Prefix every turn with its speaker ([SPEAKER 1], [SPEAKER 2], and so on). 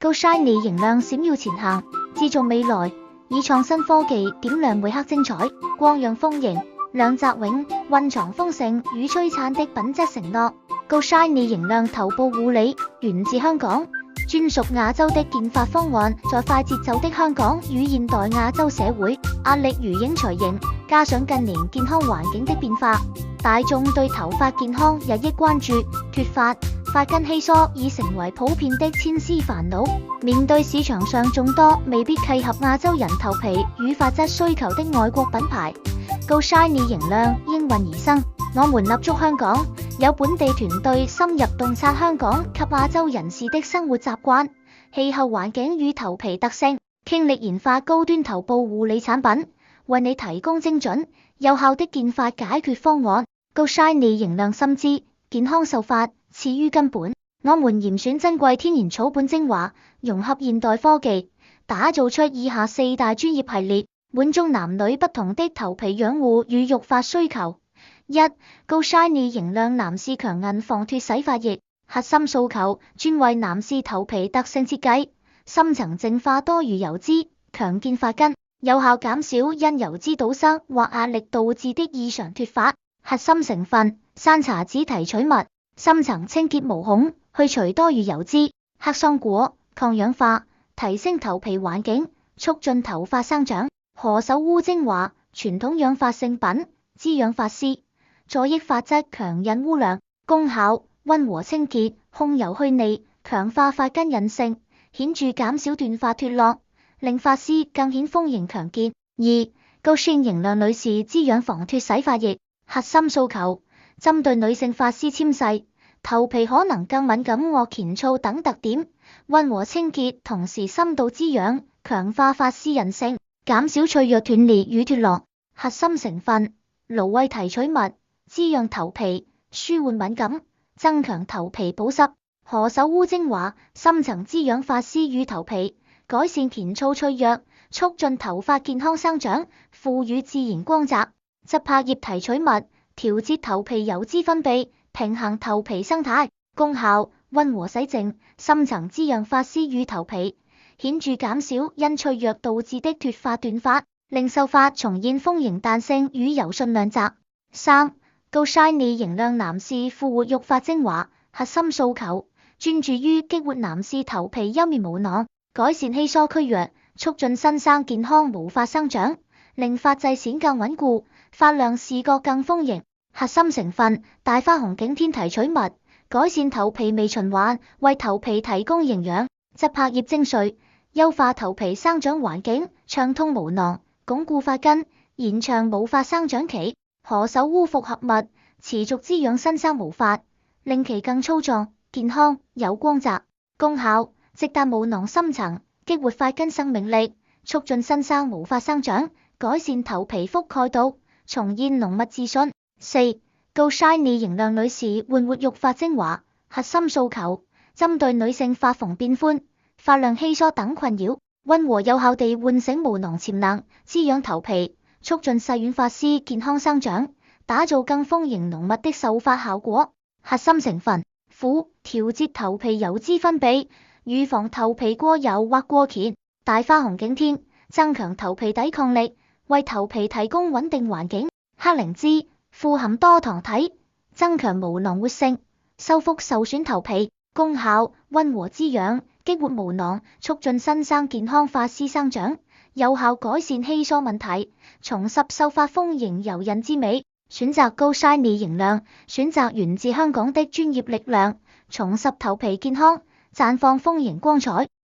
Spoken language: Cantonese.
[SPEAKER 1] Go Shiny 形亮閃耀前行，製造未來，以創新科技點亮每刻精彩，光陽豐盈，亮澤永，蘊藏豐盛與璀璨的品質承諾。Go Shiny 形亮頭部護理源自香港，專屬亞洲的健髮方案，在快節奏的香港與現代亞洲社會壓力如影隨形，加上近年健康環境的變化，大眾對頭髮健康日益關注，脫髮、髮根稀疏已成為普遍的千絲煩惱。面對市場上眾多未必契合亞洲人頭皮與髮質需求的外國品牌，Go Shiny 形亮應運而生。我們立足香港，有本地團隊深入洞察香港及亞洲人士的生活習慣、氣候環境與頭皮特性，傾力研發高端頭部護理產品，為你提供精準、有效的健髮解決方案。Go Shiny 形亮深知健康秀髮始於根本，我們嚴選珍貴天然草本精華，融合現代科技，打造出以下4大專業系列，滿足男女不同的頭皮養護與育髮需求。1. Go Shiny 形亮男士強韌防脫洗髮液，核心訴求，專為男士頭皮特性設計，深層淨化多餘油脂，強健髮根，有效減少因油脂堵塞或壓力導致的異常脫髮。核心成分，山茶籽提取物，深層清潔毛孔，去除多餘油脂。黑桑果，抗氧化，提升頭皮環境，促進頭髮生長。何首烏精華，傳統養髮聖品，滋養髮絲，助益髮質強韌烏亮。功效，溫和清潔，控油去膩，強化髮根韌性，顯著減少斷髮脫落，令髮絲更顯豐盈強健。2. Go Shiny 形亮女士滋養防脫洗髮液，核心訴求，針對女性髮絲纖細、頭皮可能更敏感或乾燥等特點，溫和清潔，同時深度滋養，強化髮絲韌性，減少脆弱斷裂與脫落。核心成分，蘆葦提取物，滋養頭皮，舒緩敏感，增強頭皮保濕。何首烏精華，深層滋養髮絲與頭皮，改善乾燥脆弱，促進頭髮健康生長，賦予自然光澤。執柏葉提取物，調節頭皮油脂分泌，平衡頭皮生態。功效，溫和洗淨，深層滋養髮絲與頭皮，顯著減少因脆弱導致的脫髮斷髮，令秀髮重現豐盈彈性與柔順亮澤。3. Go Shiny 形亮男士復活育髮精華，核心訴求，專注於激活男士頭皮優面毛囊，改善稀疏區域，促進新生健康毛髮生長，令髮際線更穩固，髮量視覺更豐盈。核心成分，大花紅景天提取物，改善頭皮微循環，為頭皮提供營養。執柏葉精粹，優化頭皮生長環境，暢通毛囊，鞏固髮根，延長毛髮生長期。何首烏複合物，持續滋養新生毛髮，令其更粗壯、健康、有光澤。功效，直達毛囊深層，激活髮根生命力，促進新生毛髮生長，改善頭皮覆蓋度，重現濃密自信。4. Go Shiny 形亮女士煥活育髮精華，核心訴求，針對女性髮縫變寬、髮量稀疏等困擾，溫和有效地喚醒毛囊潛能，滋養頭皮，促進細軟髮絲健康生長，打造更豐盈濃密的秀髮效果。核心成分，輔調節頭皮油脂分泌，預防頭皮過油或過鉗。大花紅景天，增強頭皮抵抗力，為頭皮提供穩定環境。黑靈芝，富含多糖體，增強毛囊活性，修復受損頭皮。功效，溫和滋養，激活毛囊，促進新生健康髮絲生長，有效改善稀疏問題，重拾秀髮豐盈柔韌之美。選擇 Go Shiny 形亮，選擇源自香港的專業力量，重拾頭皮健康，綻放豐盈光彩。